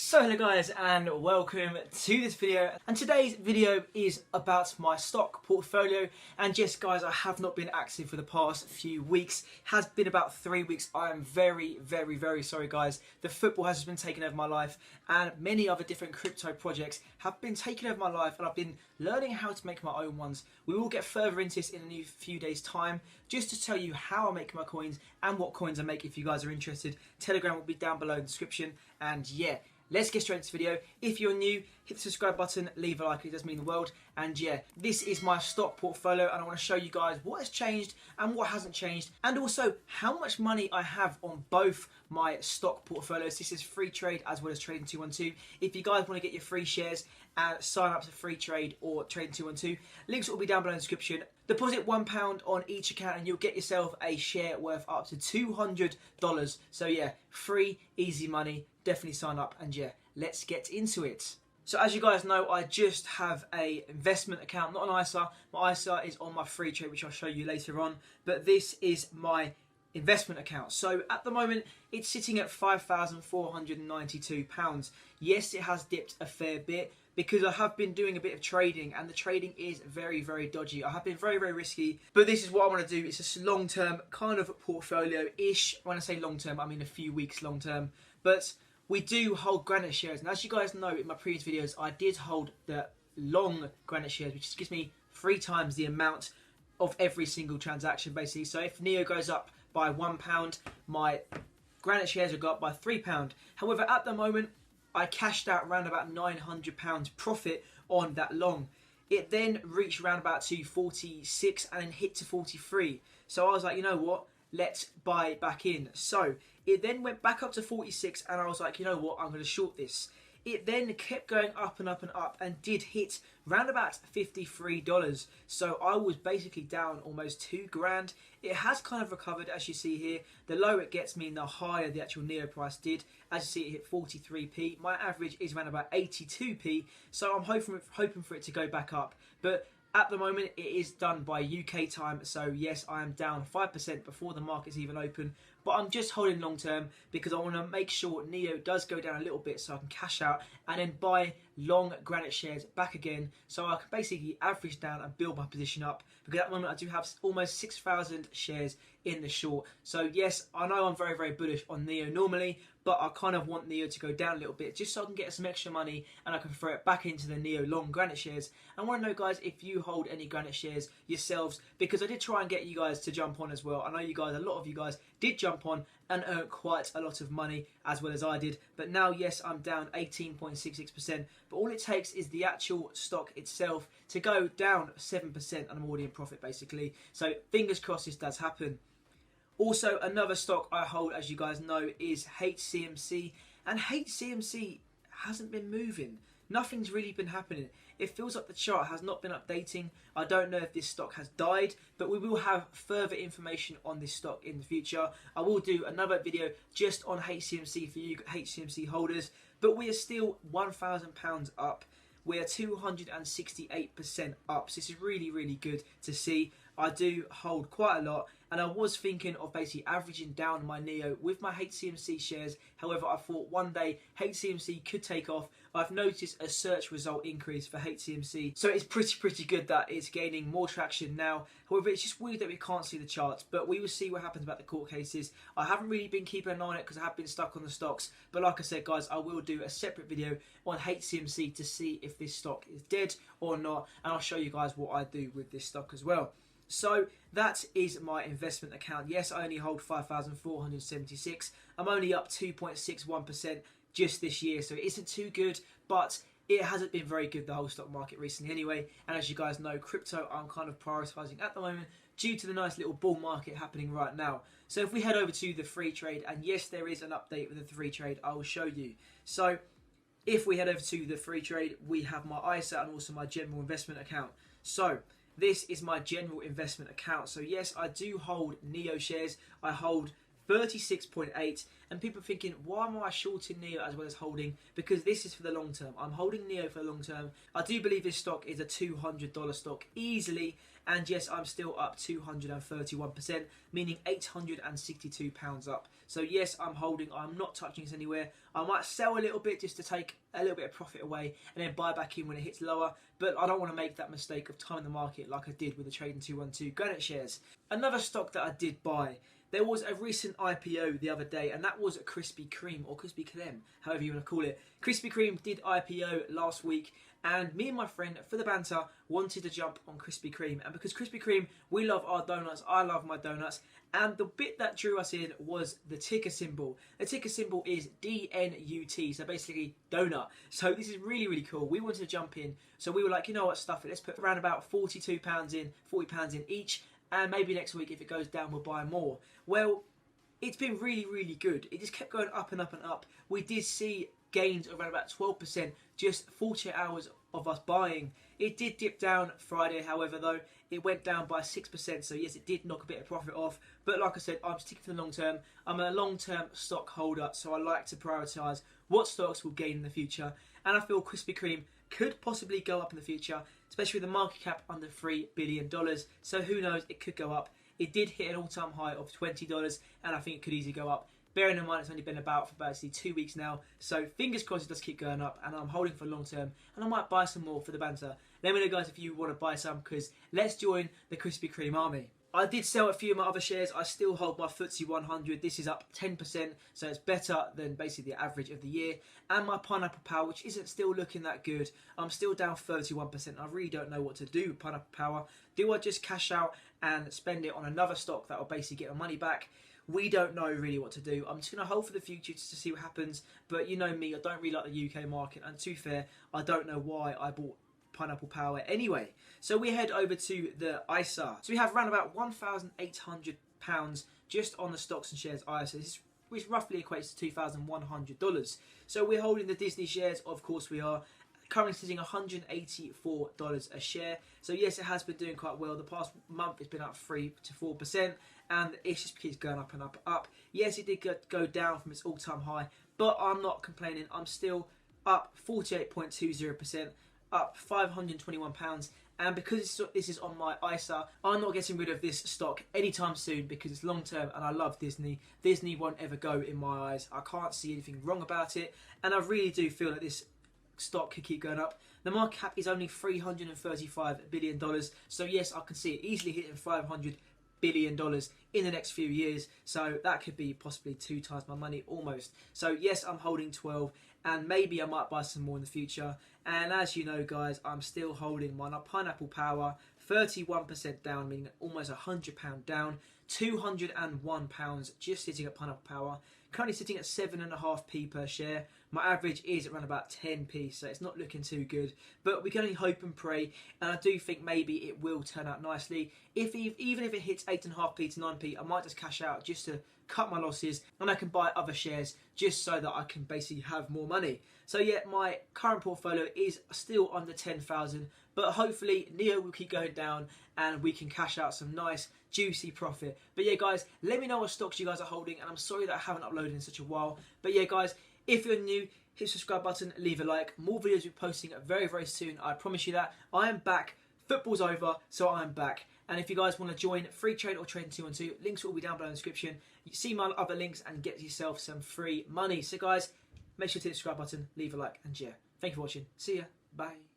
So hello guys and welcome to this video, and today's video is about my stock portfolio. And yes guys, I have not been active for the past few weeks. It has been about 3 weeks. I am very sorry guys. The football has been taking over my life and many other different crypto projects have been taking over my life, and I've been learning how to make my own ones. We will get further into this in a few days time, just to tell you how I make my coins and what coins I make. If you guys are interested, Telegram will be down below in the description. And yeah, let's get straight into the video. If you're new, hit the subscribe button, leave a like, it does mean the world. And yeah, this is my stock portfolio, and I want to show you guys what has changed and what hasn't changed, and also how much money I have on both my stock portfolios. This is free trade as well as Trading 212. If you guys want to get your free shares and sign up to free trade or Trading 212, links will be down below in the description. Deposit £1 on each account and you'll get yourself a share worth up to $200. So yeah, free, easy money. Definitely sign up, and yeah, let's get into it. So as you guys know, I just have a investment account, not an ISA. My ISA is on my free trade, which I'll show you later on, but this is my investment account. So at the moment, it's sitting at £5,492. Yes, it has dipped a fair bit because I have been doing a bit of trading, and the trading is very dodgy. I have been very risky, but this is what I want to do. It's a long-term kind of portfolio-ish. When I say long-term, I mean a few weeks long-term, but we do hold Granite shares, and as you guys know in my previous videos, I did hold the long Granite shares, which gives me 3 times the amount of every single transaction basically. So if NEO goes up by £1, my Granite shares will go up by £3. However, at the moment, I cashed out around about £900 profit on that long. It then reached around about to 46 and then hit to 43. So I was like, you know what? Let's buy back in. So it then went back up to 46, and I was like, you know what? I'm going to short this. It then kept going up and up and did hit round about $53. So I was basically down almost 2 grand. It has kind of recovered, as you see here. The lower it gets mean the higher the actual NEO price did. As you see, it hit 43p. My average is around about 82p. So I'm hoping for it to go back up. But at the moment, it is done by UK time, so yes, I am down 5% before the market's even open, but I'm just holding long term because I want to make sure NEO does go down a little bit so I can cash out and then buy long Granite shares back again, so I can basically average down and build my position up, because at the moment I do have almost 6,000 shares in the short. So yes, I know I'm very bullish on NEO normally, but I kind of want NEO to go down a little bit just so I can get some extra money and I can throw it back into the NEO long Granite shares. I want to know guys if you hold any Granite shares yourselves, because I did try and get you guys to jump on as well. I know you guys, a lot of you guys did jump on and earn quite a lot of money as well as I did, but now yes, I'm down 18.66%, but all it takes is the actual stock itself to go down 7% and I'm already in profit basically. So fingers crossed this does happen. Also, another stock I hold, as you guys know, is HCMC, and HCMC hasn't been moving. Nothing's really been happening. It feels like the chart has not been updating. I don't know if this stock has died, but we will have further information on this stock in the future. I will do another video just on HCMC for you HCMC holders, but we are still £1,000 up. We are 268% up, so this is really good to see. I do hold quite a lot, and I was thinking of basically averaging down my NEO with my HCMC shares. However, I thought one day HCMC could take off. I've noticed a search result increase for HCMC, so it's pretty good that it's gaining more traction now. However, it's just weird that we can't see the charts, but we will see what happens about the court cases. I haven't really been keeping an eye on it because I have been stuck on the stocks, but like I said guys, I will do a separate video on HCMC to see if this stock is dead or not, and I'll show you guys what I do with this stock as well. So that is my investment account. Yes, I only hold 5,476. I'm only up 2.61% just this year, so it isn't too good, but it hasn't been very good, the whole stock market recently anyway. And as you guys know, crypto I'm kind of prioritizing at the moment due to the nice little bull market happening right now. So if we head over to the free trade, and yes, there is an update with the free trade, I will show you. So if we head over to the free trade, we have my ISA and also my general investment account. So this is my general investment account. So yes, I do hold NEO shares. I hold 36.8, and people are thinking, why am I shorting NEO as well as holding? Because this is for the long term. I'm holding NEO for the long term. I do believe this stock is a $200 stock easily, and yes, I'm still up 231%, meaning £862 up. So yes, I'm holding. I'm not touching this anywhere. I might sell a little bit just to take a little bit of profit away and then buy back in when it hits lower. But I don't want to make that mistake of timing the market like I did with the Trading 212 Granite shares. Another stock that I did buy. There was a recent IPO the other day, and that was Krispy Kreme, or Krispy Kreme, however you want to call it. Krispy Kreme did IPO last week, and me and my friend, for the banter, wanted to jump on Krispy Kreme. And because Krispy Kreme, we love our donuts, I love my donuts, and the bit that drew us in was the ticker symbol. The ticker symbol is DNUT, so basically donut. So this is really, really cool. We wanted to jump in, so we were like, you know what, stuff it. Let's put around about £42 in, £40 in each, and maybe next week if it goes down we'll buy more. Well, it's been really, really good. It just kept going up and up and up. We did see gains of around about 12% just 48 hours of us buying. It did dip down Friday, however, though. It went down by 6%, so yes, it did knock a bit of profit off. But like I said, I'm sticking for the long term. I'm a long-term stock holder, so I like to prioritise what stocks will gain in the future. And I feel Krispy Kreme could possibly go up in the future, especially with the market cap under $3 billion. So who knows, it could go up. It did hit an all-time high of $20, and I think it could easily go up. Bearing in mind it's only been about for basically 2 weeks now, so fingers crossed it does keep going up, and I'm holding for long term, and I might buy some more for the banter. Let me know, guys, if you want to buy some, because let's join the Krispy Kreme army. I did sell a few of my other shares. I still hold my FTSE 100. This is up 10%, so it's better than basically the average of the year. And my Pineapple Power, which isn't still looking that good. I'm still down 31%. I really don't know what to do with Pineapple Power. Do I just cash out and spend it on another stock that will basically get my money back? We don't know really what to do. I'm just going to hold for the future just to see what happens. But you know me, I don't really like the UK market. And to be fair, I don't know why I bought Pineapple Power anyway. So we head over to the ISA. So we have around about £1,800 just on the stocks and shares ISA, which roughly equates to $2,100. So we're holding the Disney shares, of course we are. Currently sitting $184 a share. So yes, it has been doing quite well. The past month it's been up 3 to 4%, and it just keeps going up and up and up. Yes, it did go down from its all-time high, but I'm not complaining. I'm still up 48.20%, up £521. And because this is on my ISA, I'm not getting rid of this stock anytime soon because it's long term and I love Disney. Disney won't ever go in my eyes. I can't see anything wrong about it, and I really do feel that this stock could keep going up. The market cap is only $335 billion, so yes, I can see it easily hitting $500 billion in the next few years, so that could be possibly 2 times my money almost. So yes, I'm holding 12, and maybe I might buy some more in the future. And as you know, guys, I'm still holding my Pineapple Power, 31% down, meaning almost £100 down, £201 just sitting at Pineapple Power. Currently sitting at 7.5p per share. My average is around about 10p, so it's not looking too good. But we can only hope and pray, and I do think maybe it will turn out nicely. Even if it hits 8.5p to 9p, I might just cash out just to cut my losses, and I can buy other shares just so that I can basically have more money. So yeah, my current portfolio is still under 10,000, but hopefully Neo will keep going down and we can cash out some nice juicy profit. But yeah, guys, let me know what stocks you guys are holding, and I'm sorry that I haven't uploaded in such a while. But yeah, guys, if you're new, hit the subscribe button, leave a like. More videos will be posting very, very soon. I promise you that. I am back. Football's over, so I'm back. And if you guys want to join Free Trade or Trading 212, links will be down below in the description. You see my other links and get yourself some free money. So guys, make sure to hit the subscribe button, leave a like, and yeah. Thank you for watching. See ya. Bye.